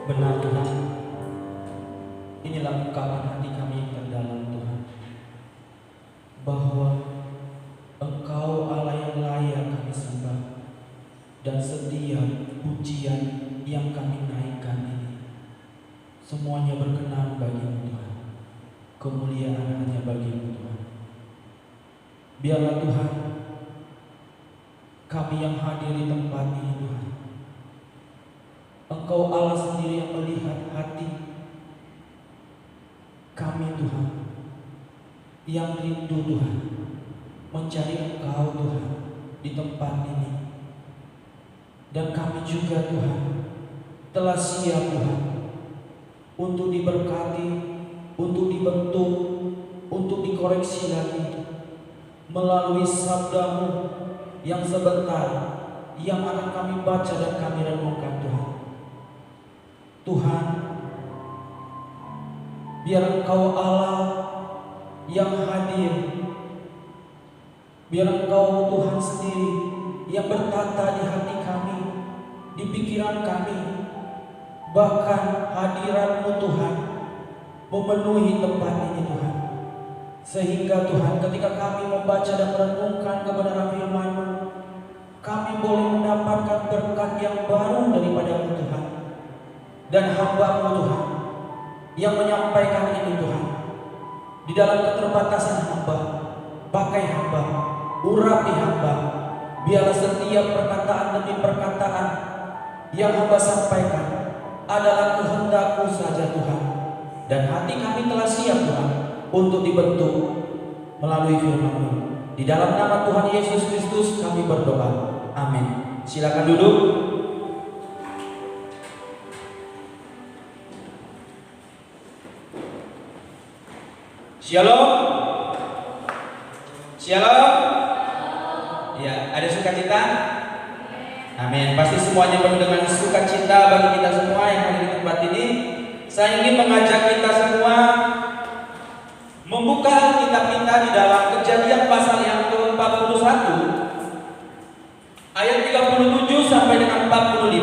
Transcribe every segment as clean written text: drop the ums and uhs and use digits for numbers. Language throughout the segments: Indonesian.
Benar Tuhan, inilah ungkapan hati kami yang terdalam Tuhan, bahwa Engkau Allah yang layak kami sembah, dan setiap pujian yang kami naikkan ini semuanya berkenan bagi-Mu Tuhan. Kemuliaan hanya bagi-Mu Tuhan. Biarlah Tuhan, kami yang hadir di tempat ini Tuhan, Engkau Allah sendiri yang melihat hati kami Tuhan, yang rindu Tuhan mencari Engkau Tuhan di tempat ini. Dan kami juga Tuhan telah siap Tuhan untuk diberkati, untuk dibentuk, untuk dikoreksi lagi melalui sabda-Mu yang sebentar yang akan kami baca dan kami renungkan Tuhan. Tuhan, biar Engkau Allah yang hadir, biar Engkau Tuhan sendiri yang bertata di hati kami, di pikiran kami, bahkan hadirat-Mu Tuhan memenuhi tempat ini Tuhan. Sehingga Tuhan, ketika kami membaca dan merenungkan kebenaran firman-Mu, kami boleh mendapatkan berkat yang baru daripada-Mu Tuhan. Dan hamba-Mu Tuhan yang menyampaikan ini Tuhan, di dalam keterbatasan hamba, pakai hamba, urapi hamba, biarlah setiap perkataan demi perkataan yang hamba sampaikan adalah kehendak-Mu saja Tuhan. Dan hati kami telah siap Tuhan untuk dibentuk melalui firman-Mu. Di dalam nama Tuhan Yesus Kristus kami berdoa. Amin. Silakan duduk. Shalom. Shalom. Ya, ada sukacita? Amin. Pasti semuanya penuh dengan sukacita bagi kita semua yang ada di tempat ini. Saya ingin mengajak kita semua membuka kitab kita di dalam Kejadian pasal yang ke-41 ayat 37 sampai dengan 45.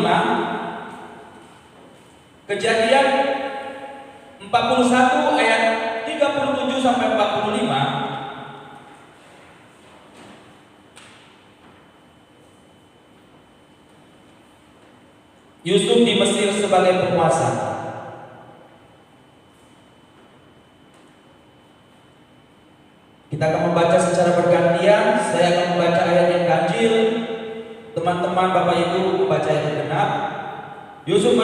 Kejadian 41 ayat 37 sampai 45. Yusuf di Mesir sebagai penguasa. Kita akan membaca secara bergantian. Saya akan membaca ayat yang ganjil, teman-teman Bapak Ibu membaca ayat yang genap. Yusuf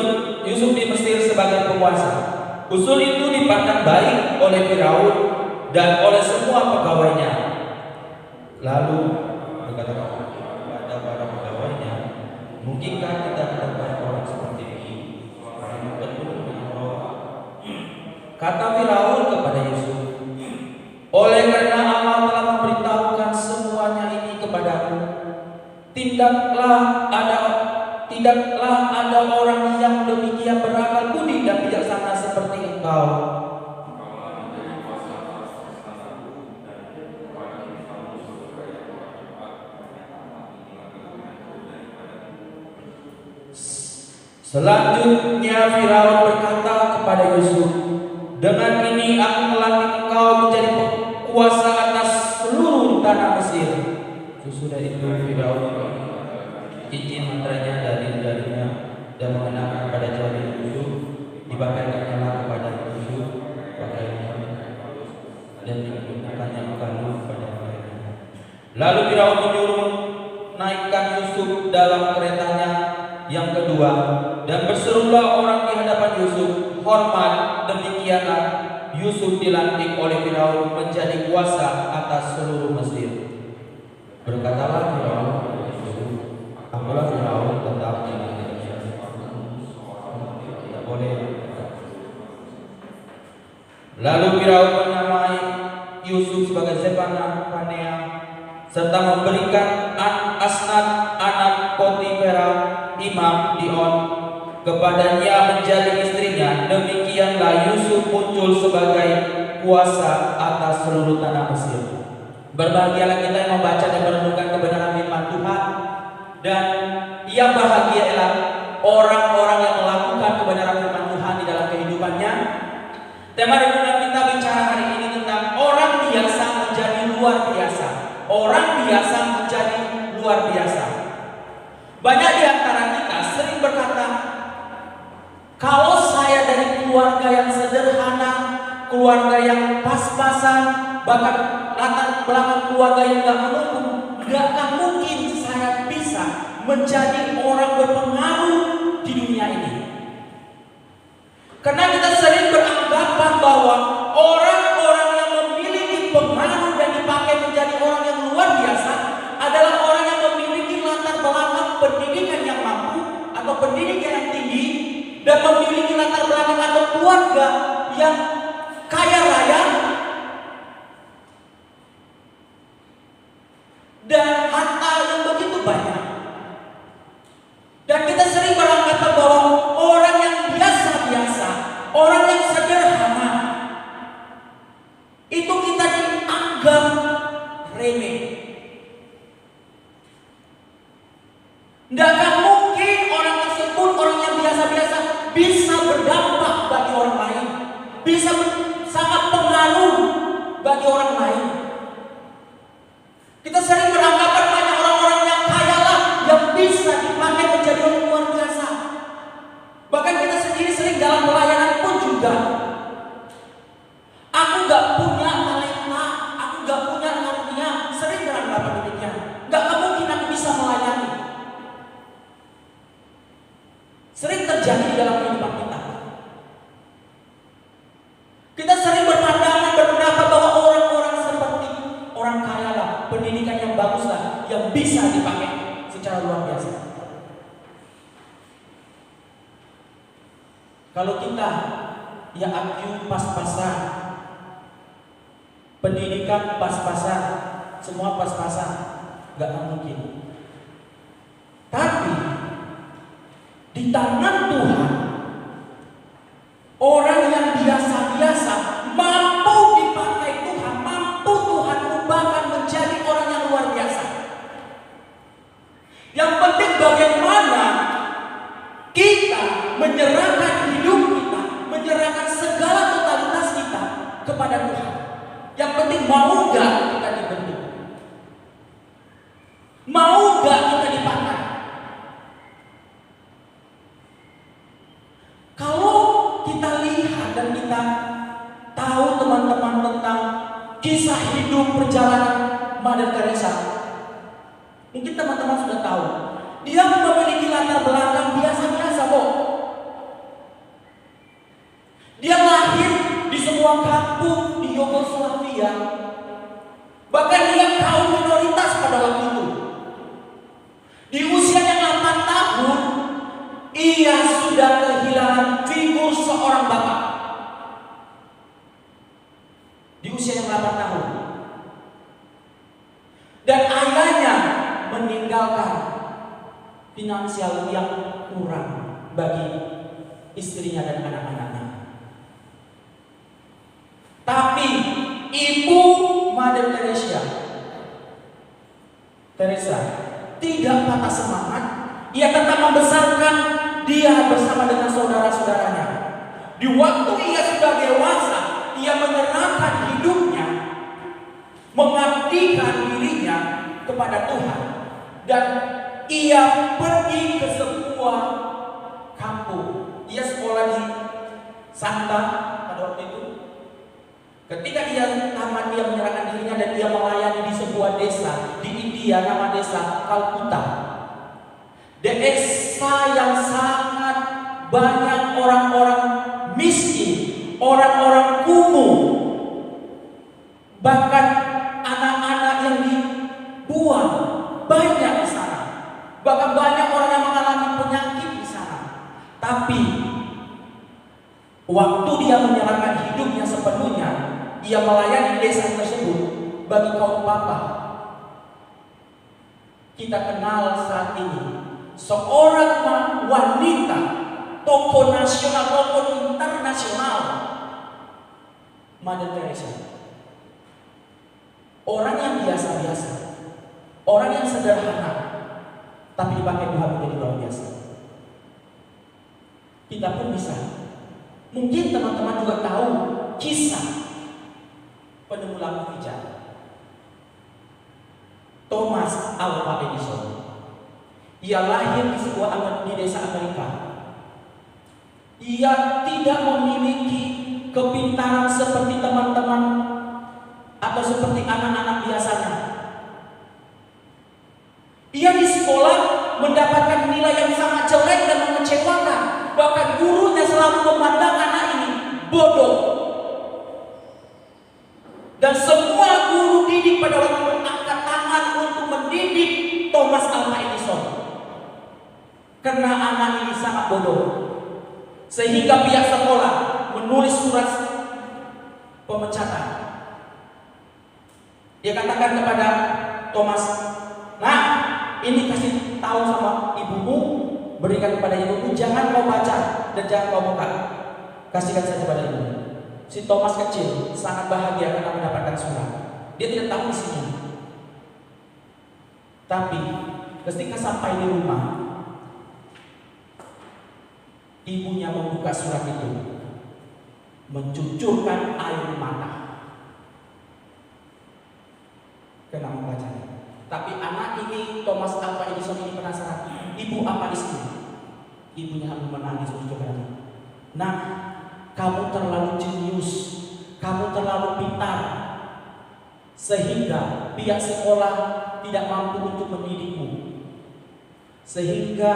di Mesir sebagai penguasa. Usul itu dipandang baik oleh Firaun dan oleh semua pegawainya. Lalu berkata kepada para pegawainya, mungkinkah kita mendapatkan orang seperti ini? Orang penuh dengan roh. Kata Firaun kepada Yusuf, oleh karena Allah telah memberitahukan semuanya ini kepadaku, tidaklah ada orang yang demikian berakal budi dan bijaksana seperti engkau. Selanjutnya Firaun berkata kepada Yusuf, dengan ini aku melantik engkau menjadi penguasa atas seluruh tanah Mesir. Sesudah itu Firaun izin menterinya darinya dan mengenakan pada jari Yusuf, dipakaikannya kepada Yusuf pakaiannya dan dikenakannya kalung pada pakaiannya. Lalu Firaun menyuruh naikkan Yusuf dalam keretanya yang kedua, dan berserulah orang di hadapan Yusuf, hormat. Demikianlah Yusuf dilantik oleh Firaun menjadi kuasa atas seluruh Mesir. Berkatalah Firaun, apalah Firaun tetap tidak boleh. Lalu Firaun menamai Yusuf sebagai Zephaniah serta memberikan Asnat anak Potifera imam Dion kepadanya menjadi istrinya. Demikianlah Yusuf muncul sebagai kuasa atas seluruh tanah Mesir. Berbahagialah kita yang membaca dan merenungkan kebenaran firman Tuhan, dan yang bahagia ialah orang-orang yang melakukan kebenaran Tema renungan kita bicara hari ini tentang orang biasa menjadi luar biasa. Orang biasa menjadi luar biasa. Banyak di antara kita sering berkata, kalau saya dari keluarga yang sederhana, keluarga yang pas-pasan, bahkan latar belakang keluarga yang gak mendukung, gak akan mungkin saya bisa menjadi orang berpengaruh di dunia ini. Karena kita sering beranggapan bahwa orang-orang yang memiliki pengaruh dan dipakai menjadi orang yang luar biasa adalah orang yang memiliki latar belakang pendidikan yang mampu atau pendidikan yang tinggi dan memiliki latar belakang atau keluarga yang kaya raya dan harta yang begitu banyak. Dan kita sering beranggapan bahwa orang yang biasa-biasa, orang yang sederhana, itu kita dianggap remeh. Tidak akan mungkin orang tersebut, orang yang biasa-biasa, bisa berdampak bagi orang lain, bisa sangat pengaruh bagi orang lain. Kita sering beranggapan hanya orang-orang yang kaya lah yang bisa dipakai menjadi orang luar biasa. Bahkan kita sendiri sering dalam pelayanan pun juga. Aku gak punya talenta, aku gak punya karunia, sering beranggapan demikian. Gak mungkin aku bisa melayani. Sering terjadi di dalam kehidupan kita. Kita sering berpandangan berpendapat bahwa orang-orang seperti orang kaya lah, pendidikan yang bagus lah, yang bisa dipakai secara luar biasa. Kalau kita ya IQ pas-pasan, pendidikan pas-pasan, semua pas-pasan, gak mungkin. Tapi di tangan Tuhan, orang yang biasa-biasa mampu dipakai Tuhan, mampu Tuhan ubahkan menjadi orang yang luar biasa. Yang penting bagaimana kita menyerahkan hidup kita, menyerahkan segala totalitas kita kepada Tuhan. Yang penting mau gak kita dibentuk, mau gak kita dipakai. Kalau kita lihat dan kita tahu teman-teman tentang kisah hidup perjalanan Mother Teresa, mungkin teman-teman sudah tahu, dia memiliki latar belakang biasa-biasa kok. Dia lahir di sebuah kampung di Yugoslavia. Bahkan dia kaum minoritas pada waktu itu. Di usianya 8 tahun, ia sudah kehilangan figur seorang bapak. Di usia yang 8 tahun. Dan ayahnya meninggalkan finansial yang kurang bagi istrinya dan anak-anaknya. Tapi ibu Mother Teresa tidak patah semangat. Ia tetap membesarkan dia bersama dengan saudara-saudaranya. Di waktu ia sudah dewasa, ia menyerahkan hidupnya, mengabdikan dirinya kepada Tuhan, dan ia pergi ke sebuah kampung. Ia sekolah di Santa pada waktu itu. Ketika ia tamat, dia menyerahkan dirinya dan dia melayani di sebuah desa di India, nama desa Calcutta. Desa yang sangat banyak orang-orang miskin, orang-orang kumuh, bahkan anak-anak yang dibuang banyak di sana. Bahkan banyak orang yang mengalami penyakit di sana. Tapi waktu dia menyerahkan hidupnya sepenuhnya, ia melayani desa tersebut bagi kaum papa. Kita kenal saat ini seorang wanita, tokoh nasional, tokoh internasional, Mother Teresa. Orang yang biasa-biasa, orang yang sederhana, tapi dipakai Tuhan menjadi luar biasa. Kita pun bisa. Mungkin teman-teman juga tahu kisah penemu lampu hijau Thomas Alva Edison. Ia lahir di sebuah desa Amerika. Ia tidak memiliki kepintaran seperti teman-teman atau seperti anak-anak biasanya. Ia di sekolah mendapatkan nilai yang sangat jelek dan mengecewakan. Bahkan gurunya selalu memandang anak ini bodoh. Dan semua guru didik pada waktu mengangkat tangan untuk mendidik Thomas Alva Edison. Karena anak ini sangat bodoh. Sehingga pihak sekolah menulis surat pemecatan. Dia katakan kepada Thomas, "Nah, ini kasih tahu sama ibumu, berikan kepada ibumu, jangan kau baca dan jangan kau buka. Kasihkan saja pada ibumu." Si Thomas kecil sangat bahagia karena mendapatkan surat. Dia tidak tahu isinya. Tapi ketika sampai di rumah, ibunya membuka surat itu, mencucurkan air mata karena membacanya. Tapi anak ini, Thomas Alva Edison ini penasaran, "Ibu, apa isinya?" Ibunya menangis mencucurkan. "Nah, kamu terlalu jenius, kamu terlalu pintar, sehingga pihak sekolah tidak mampu untuk mendidikmu. Sehingga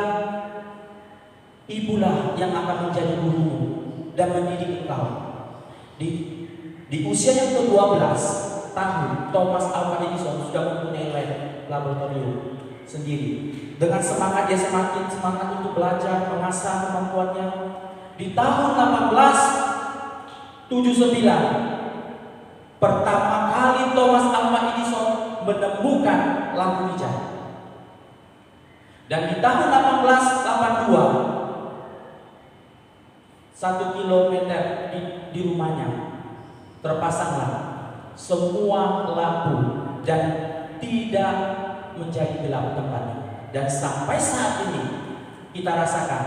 ibulah yang akan menjadi gurumu dan mendidik engkau." Di usia yang ke-12 tahun, Thomas Alva Edison sudah mempunyai laboratorium sendiri. Dengan semangat dia semakin semangat untuk belajar, mengasah kemampuannya. Di tahun 1879, pertama kali Thomas Alva Edison menemukan lampu hijau. Dan di tahun 1882, 1 kilometer di rumahnya terpasanglah semua lampu dan tidak menjadi gelap tempatnya. Dan sampai saat ini kita rasakan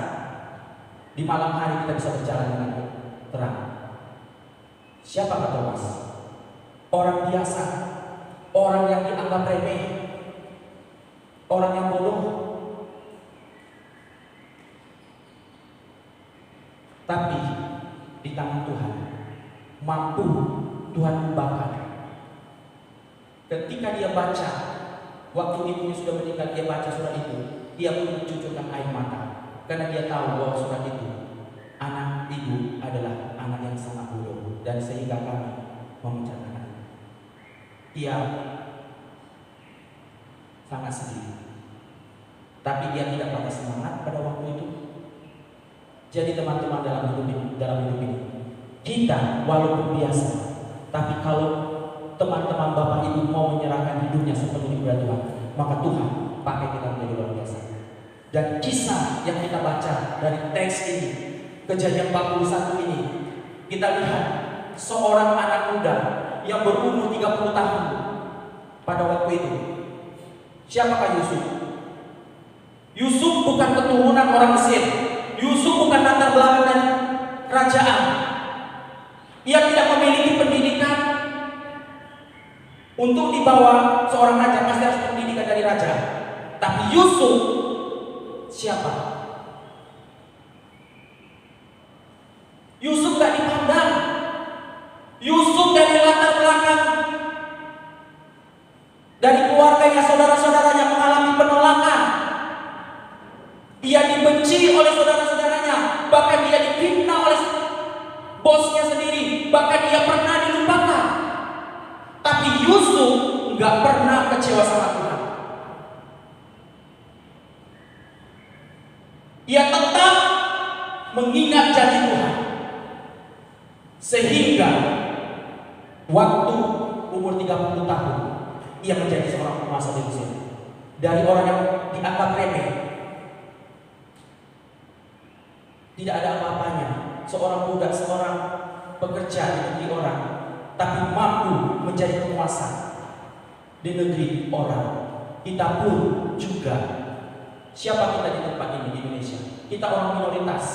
di malam hari kita bisa berjalan dengan terang. Siapakah Thomas? Orang biasa, orang yang dianggap remeh, orang yang bodoh. Tapi di tangan Tuhan mampu Tuhan ubahkan. Ketika dia baca, waktu ibunya sudah meninggal, dia baca surat itu, dia pun mencucurkan air mata. Karena dia tahu bahwa surat itu, anak ibu adalah anak yang sangat bodoh, dan sehingga kami memecahkan itu. Dia sangat sedih, tapi dia tidak patah semangat pada waktu itu. Jadi teman-teman dalam hidup ini, kita walaupun biasa, tapi kalau teman-teman Bapak Ibu mau menyerahkan hidupnya sepenuhnya kepada Tuhan, maka Tuhan pakai kita menjadi luar biasa. Dan kisah yang kita baca dari teks ini, Kejadian 41 ini, kita lihat seorang anak muda yang berumur 30 tahun pada waktu itu. Siapakah Yusuf? Yusuf bukan keturunan orang Mesir. Yusuf bukan latar belakang dari kerajaan. Ia tidak memiliki pendidikan untuk dibawa seorang raja, pasti harus pendidikan dari raja. Tapi Yusuf siapa? Yusuf gak dipandang. Yusuf dari latar belakang, dari keluarganya, saudara-saudaranya mengalami penolakan. Ia dibenci oleh saudara-saudaranya, bahkan dia difitnah oleh bosnya sendiri, bahkan ia pernah dilupakan. Tapi Yusuf nggak pernah kecewa sama Tuhan. Ia tetap mengingat janji Tuhan, sehingga waktu umur 30 tahun ia menjadi seorang penguasa di Mesir. Dari orang yang dianggap remeh, tidak ada apa-apanya, seorang budak, seorang pekerja di negeri orang, tapi mampu menjadi penguasa di negeri orang. Kita pun juga, siapa kita di tempat ini di Indonesia? Kita orang minoritas,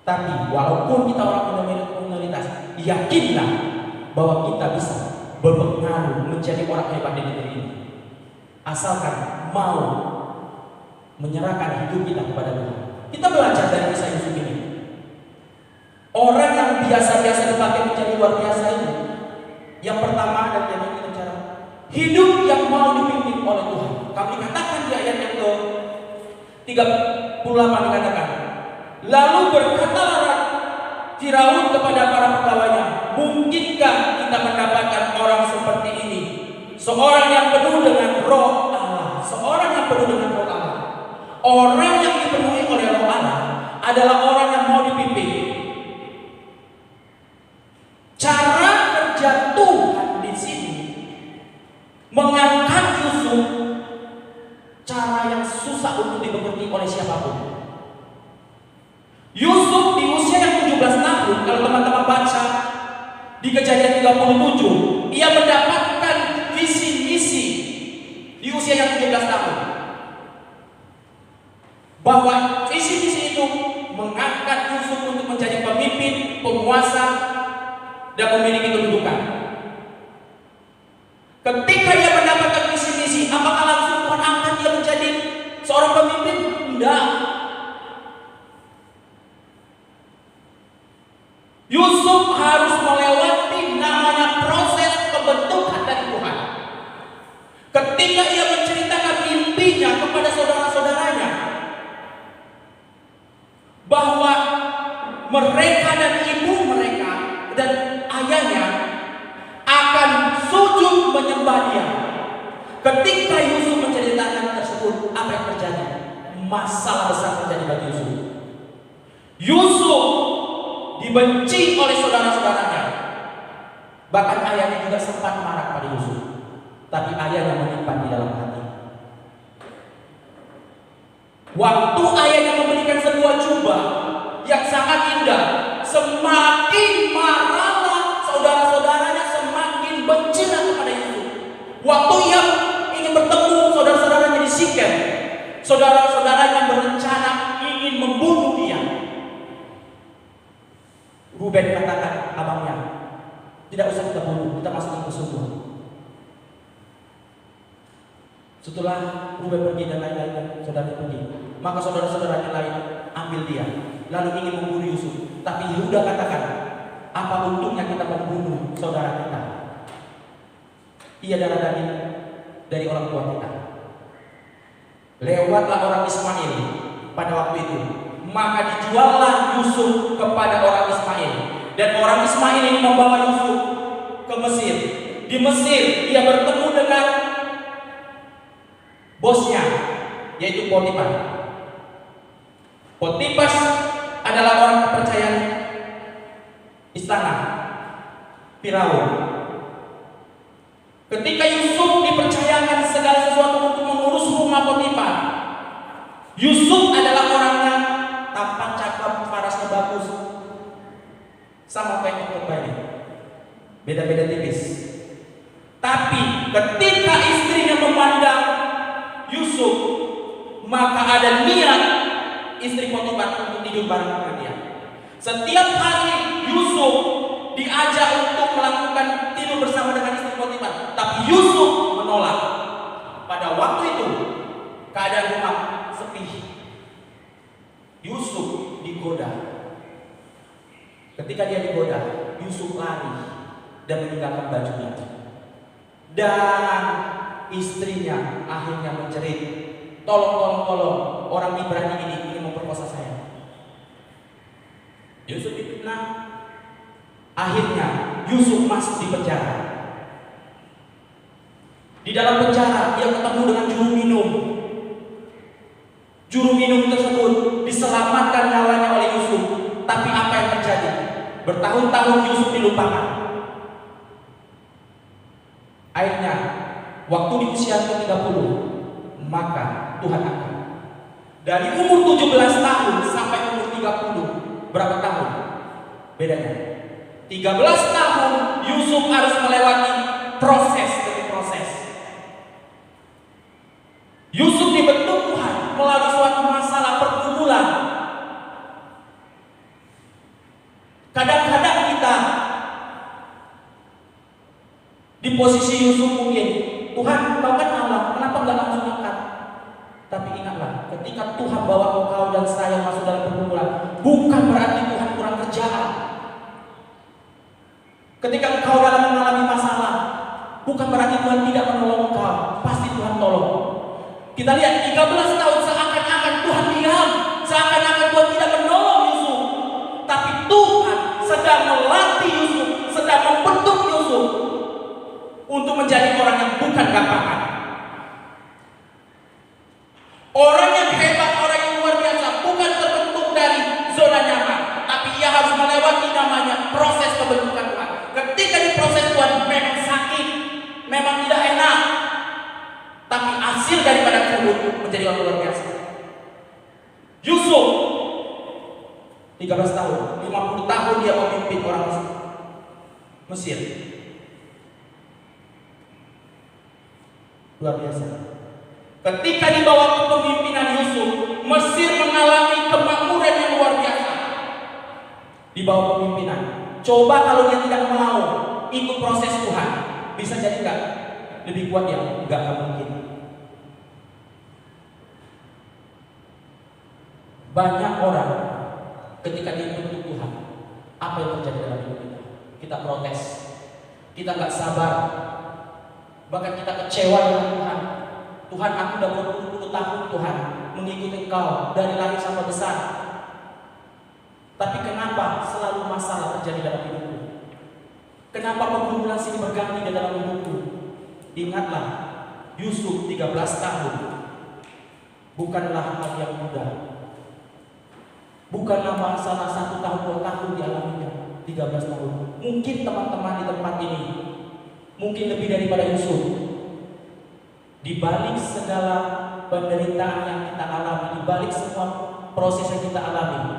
Tapi walaupun kita orang minoritas, yakinlah bahwa kita bisa berpengaruh menjadi orang hebat di negeri ini. Asalkan mau menyerahkan hidup kita kepada Tuhan. Kita belajar dari kisah Yusuf ini. Orang yang biasa-biasa dipakai menjadi luar biasa ini. Yang pertama dan yang kita bicara, hidup yang mau dipimpin oleh Tuhan. Kami katakan di ayat yang ke-38 dikatakan, lalu berkatalah Firaun kepada para pegawainya, mungkinkah kita mendapatkan orang seperti ini, seorang yang penuh dengan roh Allah, seorang yang penuh dengan roh Allah. Orang yang dipenuhi oleh roh Allah adalah orang yang mau dipimpin. Cara kerja Tuhan di sini mengangkat Yusuf, cara yang susah untuk dimengerti oleh siapapun. Yusuf di usia yang 17 tahun, kalau teman-teman baca di Kejadian 37, ia mendapatkan visi misi di usia yang 17 tahun. Bahwa visi misi itu mengangkat Yusuf untuk menjadi pemimpin, penguasa, dan memiliki kedudukan. Ketika ia mendapatkan visi misi, apakah langsung Tuhan angkat dia menjadi seorang pemimpin? Tidak. Yusuf harus melewati namanya proses pembentukan dari Tuhan. Ketika ia menceritakan mimpinya kepada saudara-saudaranya, bahwa mereka dan ibu mereka dan ayahnya akan sujud menyembah dia. Ketika Yusuf menceritakan tersebut, apa yang terjadi? Masalah besar terjadi bagi Yusuf. Yusuf dibenci oleh saudara-saudaranya. Bahkan ayahnya juga sempat marah pada Yusuf. Tapi ayahnya menyimpan di dalam hati. Waktu ayahnya memberikan sebuah jubah yang sangat indah, semakin marahlah saudara-saudaranya, semakin bencilah kepada Yusuf. Waktu ia ingin bertemu saudara-saudaranya di Sikem, saudara-saudaranya berencana ingin membunuh dia. Ruben katakan abangnya, tidak usah kita bunuh, kita masukin ke sumur. Setelah Ruben pergi dan lain-lain, saudara pergi, maka saudara-saudaranya lain ambil dia, lalu ingin membunuh Yusuf. Tapi Yehuda katakan, apa untungnya kita membunuh saudara kita? Ia darah daging dari orang tua kita. Lewatlah orang Ismail pada waktu itu, maka dijuallah Yusuf kepada orang Ismail, dan orang Ismail ini membawa Yusuf ke Mesir. Di Mesir ia bertemu dengan bosnya, yaitu Potifar. Potifar adalah orang kepercayaan istana Firaun. Ketika Yusuf dipercayakan segala sesuatu untuk mengurus rumah Potifar, Yusuf adalah orangnya tampan, cakep, parasnya bagus, sama kayak khotbah ini, beda-beda tipis. Tapi ketika istrinya memandang Yusuf, maka ada niat istri Potifar untuk tidur bareng dengan dia. Setiap hari Yusuf diajak untuk melakukan tidur bersama dengan istri Potifar, tapi Yusuf menolak. Pada waktu itu keadaan rumah sepi. Yusuf digoda. Ketika dia digoda, Yusuf lari dan meninggalkan bajunya. Dan istrinya akhirnya menjerit, tolong, orang Ibrani ini ingin memperkosa saya. Yusuf difitnah. Akhirnya Yusuf masuk di penjara. Di dalam penjara dia ketemu dengan juru minum. Juru minum tersebut diselamatkan nyawanya oleh Yusuf. Tapi apa yang terjadi? Bertahun-tahun Yusuf dilupakan. Akhirnya waktu di usia ke-30, maka Tuhan angkat. Dari umur 17 tahun sampai umur 30, berapa tahun? Bedanya 13 tahun Yusuf harus melewati proses demi proses. Yusuf dibentuk Tuhan melalui suatu masalah pergumulan. Kadang-kadang kita di posisi Yusuf mungkin, Tuhan, Kau kan Allah, kenapa nggak langsung angkat? Tapi ingatlah, ketika Tuhan bawa engkau dan saya masuk dalam pergumulan, bukan berarti Tuhan kurang kerjaan. Ketika engkau dalam mengalami masalah, bukan berarti Tuhan tidak menolong engkau, pasti Tuhan tolong. Kita lihat 13 tahun seakan-akan Tuhan diam, seakan-akan Tuhan tidak menolong Yusuf. Tapi Tuhan sedang melatih Yusuf, sedang membentuk Yusuf untuk menjadi orang yang bukan gampangan. Orang yang hebat, orang yang luar biasa, bukan terbentuk dari zona nyaman, tapi ia harus melewati namanya proses pembentukan Tuhan. Ketika di proses Tuhan memang sakit, memang tidak enak, tapi hasil daripada tersebut menjadi orang luar biasa. Yusuf 13 tahun, 50 tahun dia memimpin orang Mesir. Luar biasa. Ketika di bawah kepemimpinan Yusuf, Mesir mengalami kemakmuran yang luar biasa. Di bawah pemimpinan. Coba kalau dia tidak mau ikut proses Tuhan, bisa jadi nggak lebih kuat ya? Nggak mungkin. Banyak orang ketika dibentuk Tuhan, apa yang terjadi dalam hidup kita? Kita protes, kita nggak sabar, bahkan kita kecewa dengan Tuhan. Tuhan, aku udah berpuluh-puluh tahun Tuhan mengikuti Engkau dari lahir sampai besar. Tapi kenapa selalu masalah terjadi dalam hidupku? Kenapa pergumulan sini berganti di dalam hidupku? Ingatlah, Yusuf 13 tahun bukanlah hal yang mudah. Bukanlah masalah 1 tahun, 2 tahun dialaminya, 13 tahun. Mungkin teman-teman di tempat ini mungkin lebih daripada Yusuf. Di balik segala penderitaan yang kita alami, di balik semua proses yang kita alami,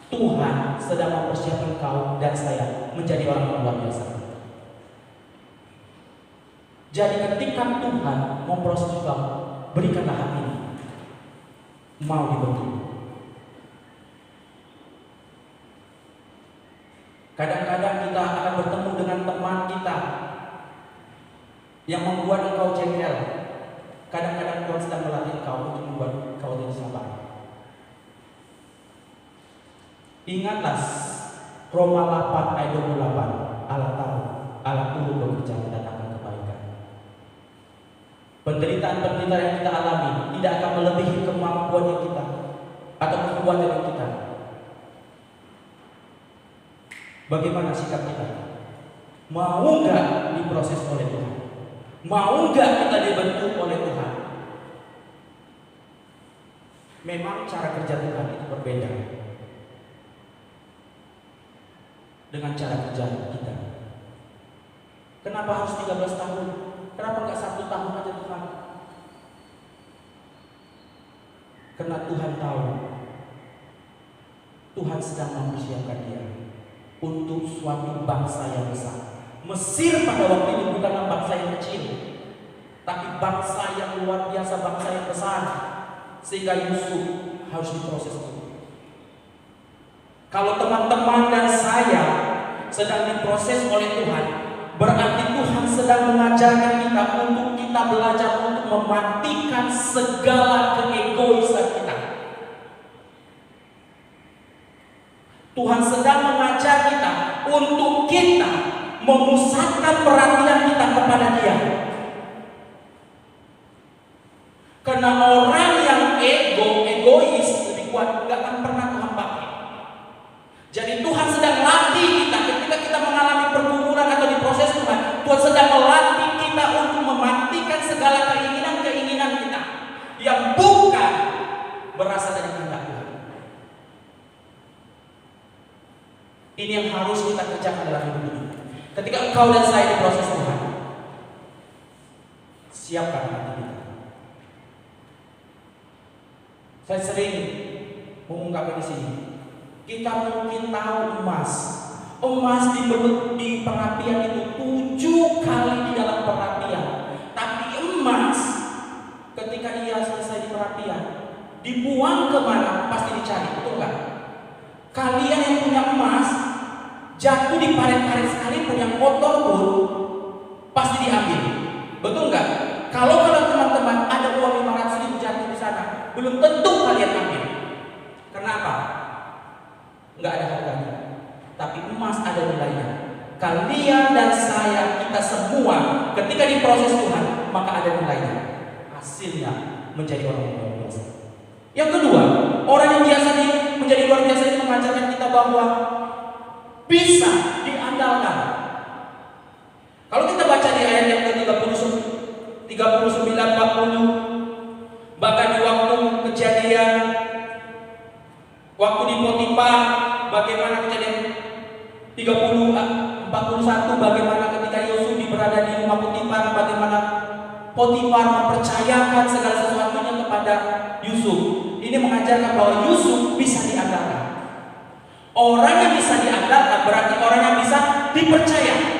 Tuhan sedang mempersiapkan kau dan saya menjadi orang yang luar biasa. Jadi ketika Tuhan memproses kau, berikanlah hati mau dibentuk. Kadang-kadang kita akan bertemu dengan teman kita yang membuat engkau jengkel. Kadang-kadang Tuhan sedang melatih engkau untuk membuat engkau jadi sabar. Ingatlah Roma 8 ayat 28, Allah tahu, Allah turut bekerja mendatangkan kebaikan. Penderitaan-penderitaan yang kita alami tidak akan melebihi kemampuan yang kita atau kekuatan yang kita. Bagaimana sikap kita? Mau nggak diproses oleh Tuhan? Mau nggak kita dibentuk oleh Tuhan? Memang cara kerja Tuhan itu berbeda dengan cara kerja kita. Kenapa harus 13 tahun? Kenapa nggak 1 tahun aja Tuhan? Karena Tuhan tahu Tuhan sedang mempersiapkan dia untuk suatu bangsa yang besar. Mesir pada waktu itu bukanlah bangsa yang kecil, tapi bangsa yang luar biasa, bangsa yang besar. Sehingga Yusuf harus diproses itu. Kalau teman-teman dan saya sedang diproses oleh Tuhan, berarti Tuhan sedang mengajarkan kita untuk kita belajar untuk mematikan segala keegoisan kita. Tuhan sedang mengajar kita untuk kita memusatkan perhatian kita kepada Dia. Karena orang yang egois lebih kuat gak akan pernah Tuhan pakai. Jadi Tuhan sedang latih kita ketika kita mengalami pergumulan atau diproses Tuhan. Tuhan sedang melatih kita untuk mematikan segala keinginan-keinginan kita yang bukan berasal dari kehendak Tuhan. Ini yang harus kita kerjakan dalam hidup ini. Ketika engkau dan saya diproses Tuhan, siapkan hati kita. Saya sering mengungkapkan di sini. Kita mungkin tahu emas di perapian itu 7 kali di dalam perapian. Tapi emas ketika ia selesai di perapian, dibuang kemana pasti dicari, betul nggak? Kalian yang punya emas jatuh di parit-parit sekalipun yang kotor pun pasti diambil. Betul nggak? Kalau teman-teman ada uang 500.000 jatuh di sana, belum tentu kalian ambil. Kenapa? Nggak ada harganya. Tapi emas ada nilainya. Kalian dan saya, kita semua ketika diproses Tuhan, maka ada nilainya. Hasilnya menjadi orang yang luar biasa. Yang kedua, orang yang biasa menjadi luar biasa ini mengajarkan kita bahwa bisa diandalkan. Kalau kita baca di ayat yang ke-39, 40, bahkan di waktu kejadian, waktu di Potifar, bagaimana kejadian 41, bagaimana ketika Yusuf berada di rumah Potifar, bagaimana Potifar mempercayakan segala sesuatunya kepada Yusuf. Ini mengajarkan bahwa Yusuf bisa diandalkan. Orang yang bisa diandalkan berarti orang yang bisa dipercaya.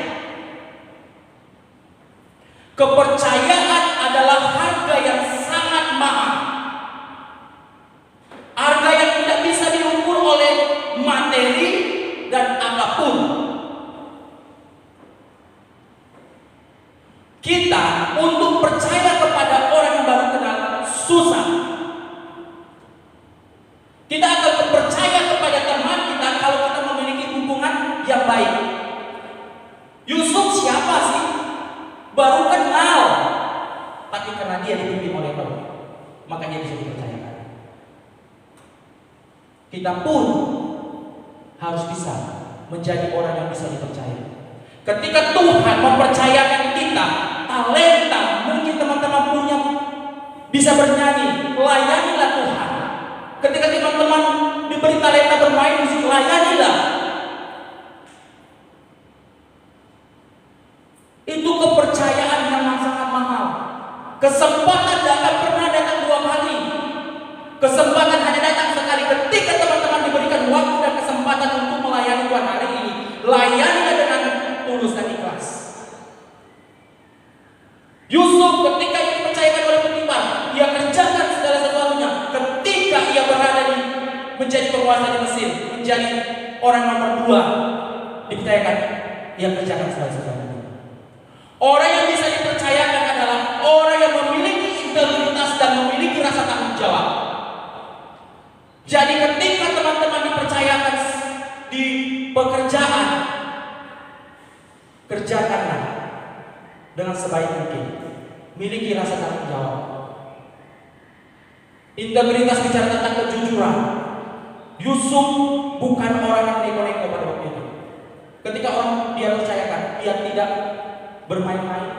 Kepercayaan adalah harga yang sangat mahal. Harga yang tidak bisa diukur oleh materi dan apapun. Kita untuk percaya kepada orang yang baru kenal susah. Kita akan percaya kepada teman kita kalau kita memiliki hubungan yang baik. Yusuf siapa sih? Baru kenal, tapi karena dia dipimpin oleh Allah, maka dia bisa dipercayakan. Kita pun harus bisa menjadi orang yang bisa dipercaya. Ketika Tuhan mempercayakan kita talenta, mungkin teman-teman punya bisa bernyanyi, layanilah Tuhan. Ketika teman-teman diberi talenta bermain musik, layanilah. Itu kepercayaan yang sangat mahal. Kesempatan tidak akan pernah datang dua kali. Kesempatan hanya datang sekali. Ketika teman-teman diberikan waktu dan kesempatan untuk melayani Tuhan hari ini, layanilah dengan tulus dan ikhlas. Yusuf ketika ia dipercayakan oleh Potifar, ia kerjakan segala sesuatunya. Ketika ia berada menjadi penguasa di Mesir, menjadi orang nomor 2 dipercayakan, ia kerjakan segala sesuatunya. Orang yang bisa dipercayakan adalah orang yang memiliki integritas dan memiliki rasa tanggung jawab. Jadi ketika teman-teman dipercayakan di pekerjaan, kerjakanlah dengan sebaik mungkin. Miliki rasa tanggung jawab. Integritas bicara tentang kejujuran. Yusuf bukan orang yang neko-neko pada waktu itu. Ketika orang dia percayakan, dia tidak bermain-main.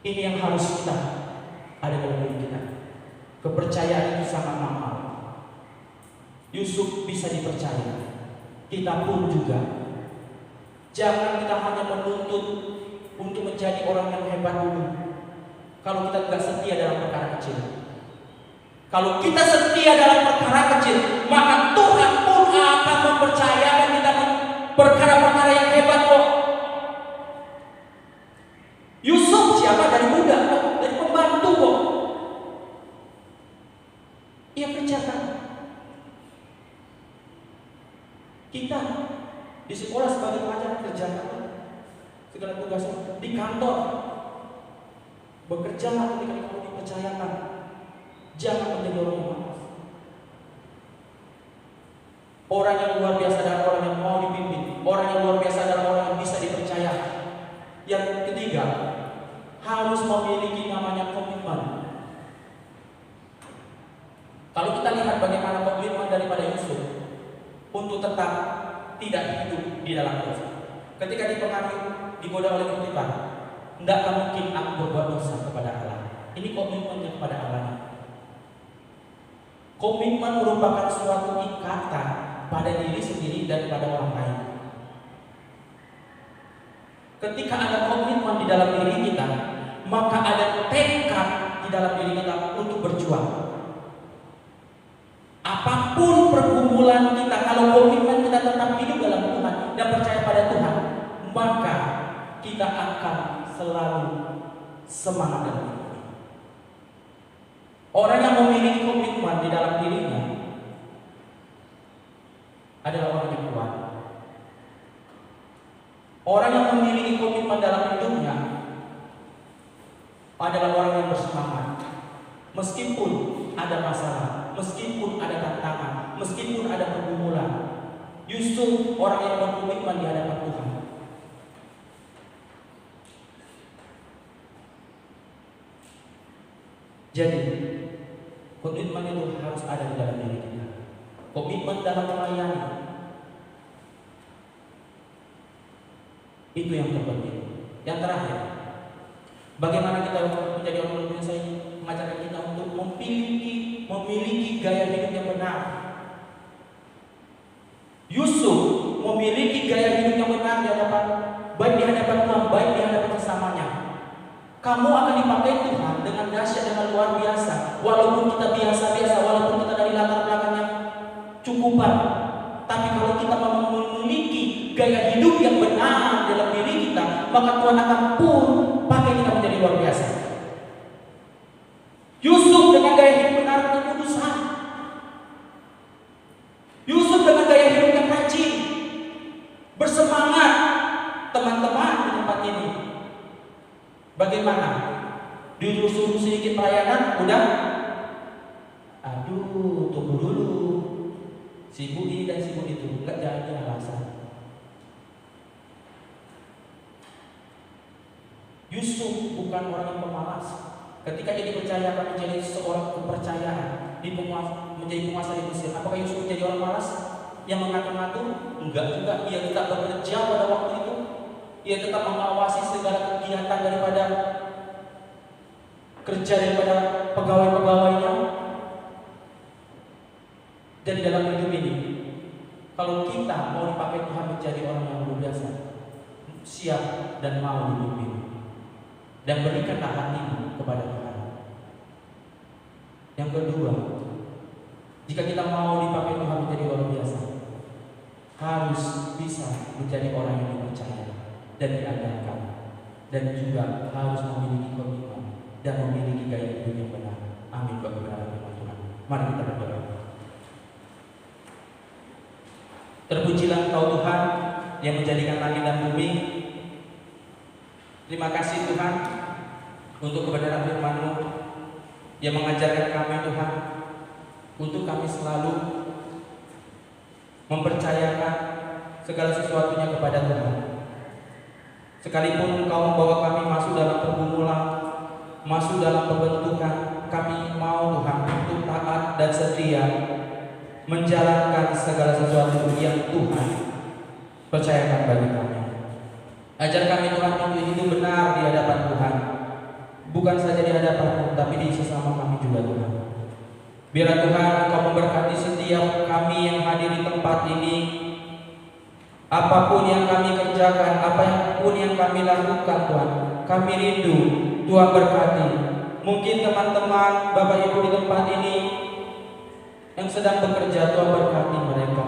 Ini yang harus kita ada dalam diri kita. Kepercayaan itu sangat mahal. Yusuf bisa dipercaya. Kita pun juga. Jangan kita hanya menuntut untuk menjadi orang yang hebat dulu. Kalau kita tidak setia dalam perkara kecil. Kalau kita setia dalam perkara kecil, maka Tuhan pun akan mempercayakan kita perkara-perkara yang hebat kok. Yusuf siapa? Dari muda kok, dari pembantu kok. Ia kerjakan. Kita di sekolah sebagai pelajar kerjakan segala tugasnya. Di kantor bekerjalah ketika kamu dipercayakan. Jangan menjadi orang yang malas. Orang yang luar biasa adalah orang yang mau dipimpin. Orang yang luar biasa adalah orang yang bisa dipercaya. Yang ketiga, harus memiliki namanya komitmen. Kalau kita lihat bagaimana komitmen daripada Yusuf untuk tetap tidak hidup di dalam dosa. Ketika dipengaruhi, digoda oleh Potifar, tidak mungkin aku berbuat dosa kepada Allah. Ini komitmennya kepada Allah. Komitmen merupakan suatu ikatan pada diri sendiri dan pada orang lain. Ketika ada komitmen di dalam diri kita, maka ada tekad di dalam diri kita untuk berjuang. Apapun pergumulan kita, kalau komitmen kita tetap hidup dalam Tuhan dan percaya pada Tuhan, maka kita akan selalu semangat dan hidup. Orang yang memiliki komitmen di dalam dirinya adalah orang yang kuat. Orang yang memiliki komitmen dalam hidupnya adalah orang yang bersemangat. Meskipun ada masalah, meskipun ada tantangan, meskipun ada pergumulan, Yusuf orang yang berkomitmen di hadapan Tuhan. Jadi, komitmen itu harus ada di dalam diri kita. Komitmen dalam melayani itu yang terpenting. Yang terakhir, bagaimana kita menjadi orang yang saya mengajarkan kita untuk memiliki gaya hidup yang benar. Yusuf memiliki gaya hidup yang benar di hadapan, baik di hadapan Tuhan, baik di hadapan sesamanya. Kamu akan dipakai Tuhan dengan dahsyat, dengan luar biasa. Walaupun kita biasa-biasa, walaupun kita dari latar belakang yang cukupan, tapi kalau kita memiliki gaya hidup yang benar dalam diri kita, maka Tuhan akan pun pakai kita menjadi luar biasa. Yusuf dengan gaya hidup benar kekudusan. Yusuf dengan gaya hidup yang rajin, bersemangat. Teman-teman di tempat ini, bagaimana? Disuruh sedikit pelayanan, udah? Aduh, tunggu dulu. Sibuk ini dan sibuk itu, enggak jadi alasan. Yusuf bukan orang yang pemalas. Ketika dia dipercayakan menjadi seorang kepercayaan, menjadi penguasa di Mesir, apakah Yusuf menjadi orang malas yang mengatur-ngatur? Enggak juga. Ia tetap bekerja pada waktu itu. Ia tetap mengawasi segala kegiatan daripada kerja daripada pegawai-pegawainya. Dan dalam hidup ini, kalau kita mau dipakai Tuhan menjadi orang yang luar biasa, siap dan mau dipimpin, dan berikanlah hatimu kepada Tuhan. Yang kedua, jika kita mau dipakai Tuhan menjadi luar biasa, harus bisa menjadi orang yang dipercaya dan diandalkan, dan juga harus memiliki komitmen dan memiliki gaya hidup yang benar. Amin. Bagi Tuhan. Mari kita berdoa. Terpujilah Engkau Tuhan yang menjadikan langit dan bumi. Terima kasih Tuhan untuk kebenaran firman-Mu yang mengajarkan kami Tuhan untuk kami selalu mempercayakan segala sesuatunya kepada Tuhan. Sekalipun Engkau membawa kami masuk dalam pergumulan, masuk dalam pembentukan, kami mau Tuhan untuk taat dan setia menjalankan segala sesuatu yang Tuhan percayakan bagi kami. Ajar kami Tuhan untuk hidup benar di hadapan Tuhan, bukan saja di hadapan-Mu, tapi di sesama kami juga Tuhan. Biarlah Tuhan Engkau memberkati setiap kami yang hadir di tempat ini. Apapun yang kami kerjakan, apapun yang kami lakukan Tuhan, kami rindu Tuhan berkati. Mungkin teman-teman Bapak Ibu di tempat ini yang sedang bekerja, Tuhan berkati mereka.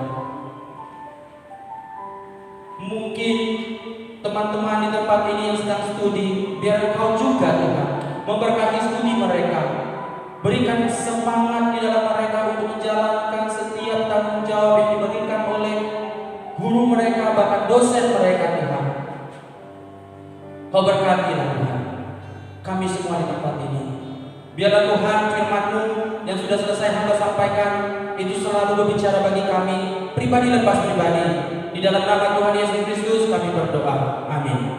Mungkin teman-teman di tempat ini yang sedang studi, biar Engkau juga Tuhan memberkati studi mereka. Berikan semangat di dalam mereka untuk menjalankan setiap tanggung jawab yang diberikan oleh guru mereka, bahkan dosen mereka Tuhan. Kau berkatilah Tuhan kami semua di tempat ini. Biarlah Tuhan firman-Mu yang sudah selesai hamba sampaikan itu selalu berbicara bagi kami pribadi lepas pribadi. Di dalam nama Tuhan Yesus Kristus kami berdoa. Amin.